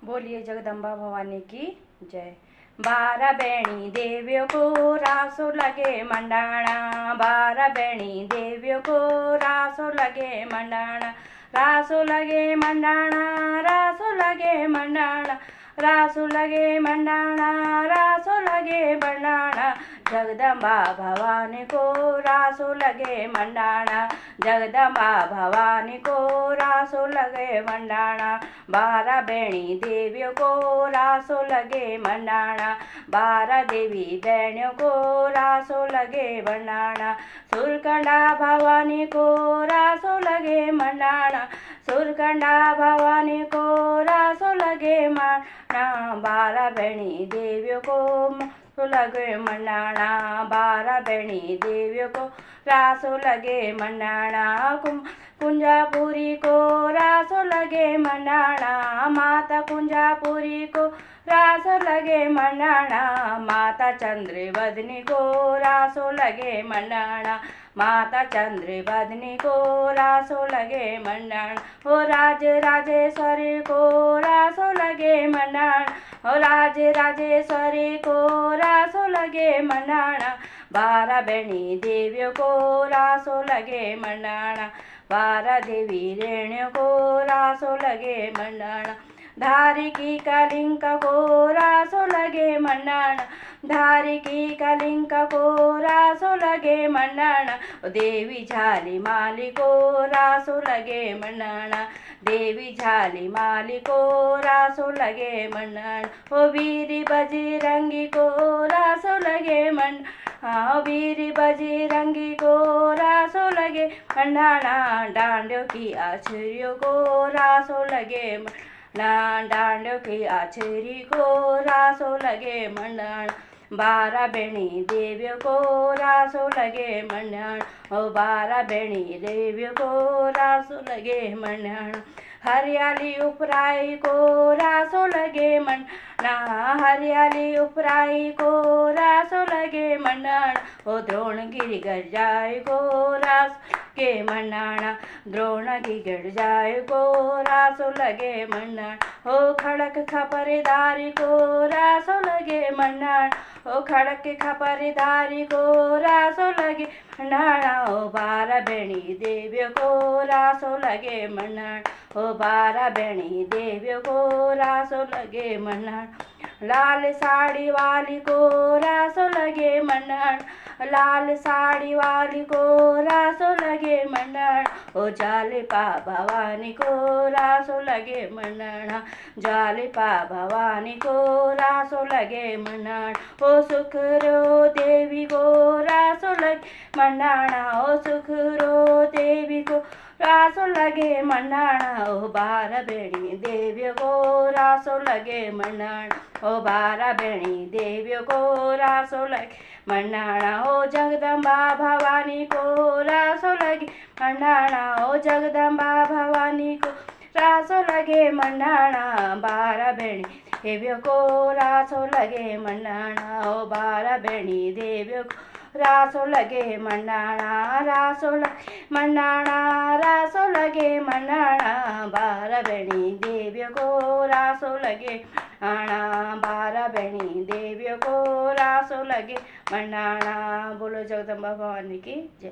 बोलिए जगदम्बा भवानी की जय। 12 बहनी देवियों को रासो लगे मंडाणा, 12 बहनी देवियों को रासो लगे मंडाणा, रासो लगे मंडाणा, रासो लगे मंडाणा, रासो लगे मंडाणा, रासो लगे मंडाणा। जगदम्बा भवानी को रासो लगे मंडाणा, जगदम्बा भवानी को रासो लगे मंडाणा। 12 बहनी देवियों को रासो लगे मंडाणा, 12 देवी बहनों को रासो लगे मंडाणा। सुरकंडा भवानी को रासो लगे मंडाणा, सुरकंडा भवानी को रासो लगे मंडाणा। 12 बहनी देवियों को रासो लगे मंडाणा, 12 बहनी देवियों को रासो लगे मंडाणा। कुंजापुरी को रासो लगे मंडाणा, माता कुंजापुरी को रासो लगे मंडाणा। माता चंद्रवदनी को रासो लगे मंडाणा, माता चंद्रवदनी को रासो लगे मंडाणा। हो राज राजेश्वरी को रासो लगे मंडाणा, हो राज राजेश्वरी को रासो लगे मंडाणा। 12 बहनी देवियों को रासो लगे मंडाणा, 12 देवी रेणियों को रासो लगे मंडाणा। धारी की कलिंका को रासो लगे मंडाणा, धारी की कलिंका को रासो लगे मंडाणा। देवी झाली माली को रासो लगे मंडाणा, देवी झाली माली को रासो लगे मंडाणा। ओ वीर बजरंगी को रासो लगे मंडाणा, वीर बजरंगी को रासो लगे मंडाणा। डांडियों की आछरियों को रासो लगे मंडाणा, डांडियों की आछरी को रासो लगे मंडाणा। 12 बहनी देवियों को रासो लगे मंडाणा, ओ 12 बहनी देवियों को रासो लगे मंडाणा। हरियाली उपराई को रासो लगे मंडाणा, हरियाली उपराई को रासो लगे मंडाणा। ओ द्रोणगिरि गरजाई को रासो लगे मंडाणा, द्रोणगिरि गरजाई को रासो लगे मंडाणा। ओ खड़क खपरदारी को रासो लगे मंडाणा, ओ खड़क खपरदारी को रासो लगे मंडाणा। ओ 12 बहनी देवियों को रासो लगे मंडाणा, ओ 12 बहनी देवियों को रासो लगे मंडाणा। लाल साड़ी वाली को रासो लगे मंडाणा, लाल साड़ी वाली को रासो लगे मंडाणा। ओ जालिपा भवानी को रासो लगे मंडाणा, जालिपा भवानी को रासो लगे मंडाणा। ओ सुखरो देवी को रासो लगे मंडाणा, ओ सुखरो देवी को रासो लगे मंडाणा। ओ 12 बहनी देवियों को रासो लगे मंडाणा, ओ 12 बहनी देवियों को रासो लगे मंडाणा। ओ जगदम्बा भवानी को रासो लगे मंडाणा, ओ जगदम्बा भवानी को रासो लगे मंडाणा। 12 बहनी देवियों को रासो लगे मंडाणा, ओ 12 बहनी देवियों को रासो लगे मंडाणा, रासो लगे मंडाणा, रासो लगे मंडाणा। 12 बहनी देवियों को रासो लगे मंडाणा, 12 बहनी देवियों को रासो लगे मंडाणा। बोलो जगदम्बा भवानी की जय।